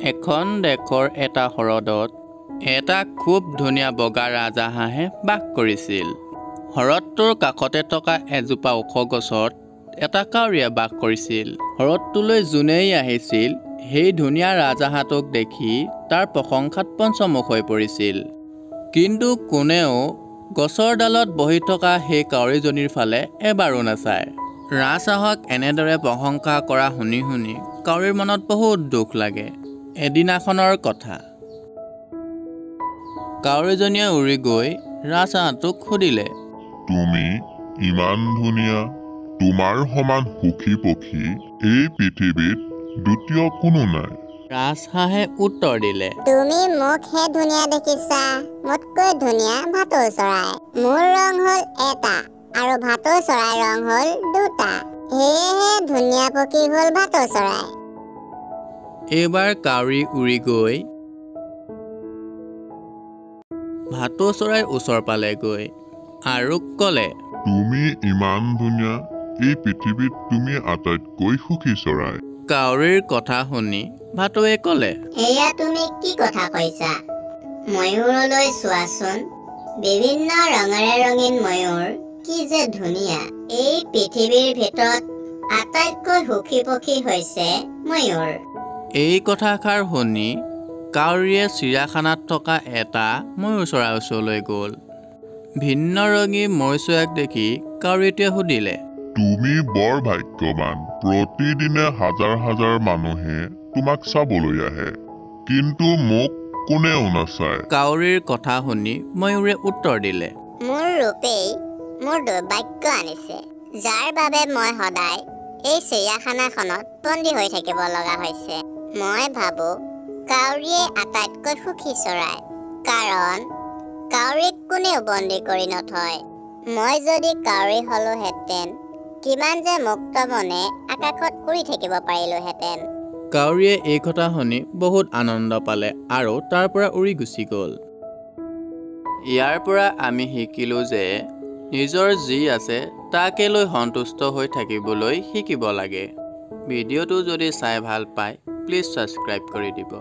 এখন দেশৰ এটা হ্ৰদত এটা খুব ধুনীয়া বগা ৰাজহাঁহে বাস কৰিছিল। হ্ৰদটোৰ কাষতে থকা এজোপা ওখ গছত এটা কাউৰীয়ে বাস কৰিছিল। হ্ৰদটোলৈ যোনেই আহিছিল সেই ধুনীয়া ৰাজহাঁহটোক দেখি তাৰ প্ৰশংসাত পঞ্চমুখ হৈ পৰিছিল। কিন্তু কোনেও গছৰ ডালত বহি থকা সেই কাউৰীজনীৰ ফালে এবাৰো নাচায়। ৰাজহাঁহক এনেদৰে প্ৰশংসা কৰা শুনি কাউৰীৰ মনত বহুত দুখ লাগে। এদিনাখনৰ কথা। কাউৰীজনীয়ে উৰি গৈ ৰাজহাঁহটোক সুধিলে, তুমি ইমান ধুনীয়া, তোমাৰ সমান সুখী পক্ষী এই পৃথিৱীত দ্বিতীয় কোনো নাই। ৰাজহাঁহে উত্তৰ দিলে, তুমি মোকহে ধুনীয়া দেখিছা, মোতকৈ ধুনীয়া ভাটৌ চৰাই। মোৰ ৰং হ'ল এটা আৰু ভাটৌ চৰাইৰ ৰং হ'ল দুটা, সেয়েহে ধুনীয়া পক্ষী হ'ল ভাটৌ চৰাই। এইবাৰ কাউৰী উৰি গৈ ভাটৌ চৰাইৰ ওচৰ পালেগৈ আৰু ক'লে, তুমি ইমান ধুনীয়া, এই পৃথিৱীত তুমি আটাইতকৈ সুখী চৰাই। কাউৰীৰ কথা শুনি ভাটৌৱে ক'লে, এয়া তুমি কি কথা কৈছা? ময়ূৰলৈ চোৱাচোন, বিভিন্ন ৰঙেৰে ৰঙীন ময়ূৰ, কি যে ধুনীয়া। এই পৃথিৱীৰ ভিতৰত আটাইতকৈ সুখী পক্ষী হৈছে ময়ূৰ। এই কথাষাৰ শুনি কাউৰীয়ে চিৰিয়াখানাত থকা এটা ময়ূৰ চৰাইৰ ওচৰলৈ গ'ল। ভিন্ন ৰঙী ময়ূৰ চৰাইক দেখি কাউৰীটোৱে সুধিলে, তুমি বৰ ভাগ্যৱান, প্ৰতিদিনে হাজাৰ হাজাৰ মানুহে তোমাক চাবলৈ আহে, কিন্তু মোক কোনেও নাচায়। কাউৰীৰ কথা শুনি ময়ূৰে উত্তৰ দিলে, মোৰ ৰূপেই মোৰ দুৰ্ভাগ্য আনিছে, যাৰ বাবে মই সদায় এই চিৰিয়াখানাখনত বন্দী হৈ থাকিব লগা হৈছে। মই ভাবোঁ কাউৰীয়ে আটাইতকৈ সুখী চৰাই, কাৰণ কাউৰীক কোনেও বন্দী কৰি নথয়। মই যদি কাউৰী হলোহেঁতেন, কিমান যে মুক্ত মনে আকাশত উৰি থাকিব পাৰিলোহেঁতেন। কাউৰীয়ে এই কথা শুনি বহুত আনন্দ পালে আৰু তাৰ পৰা উৰি গুচি গ'ল। ইয়াৰ পৰা আমি শিকিলোঁ যে নিজৰ যি আছে তাকে লৈ সন্তুষ্ট হৈ থাকিবলৈ শিকিব লাগে। ভিডিঅ'টো যদি চাই ভাল পায় প্লিজ ছাবস্ক্ৰাইব কৰি দিব।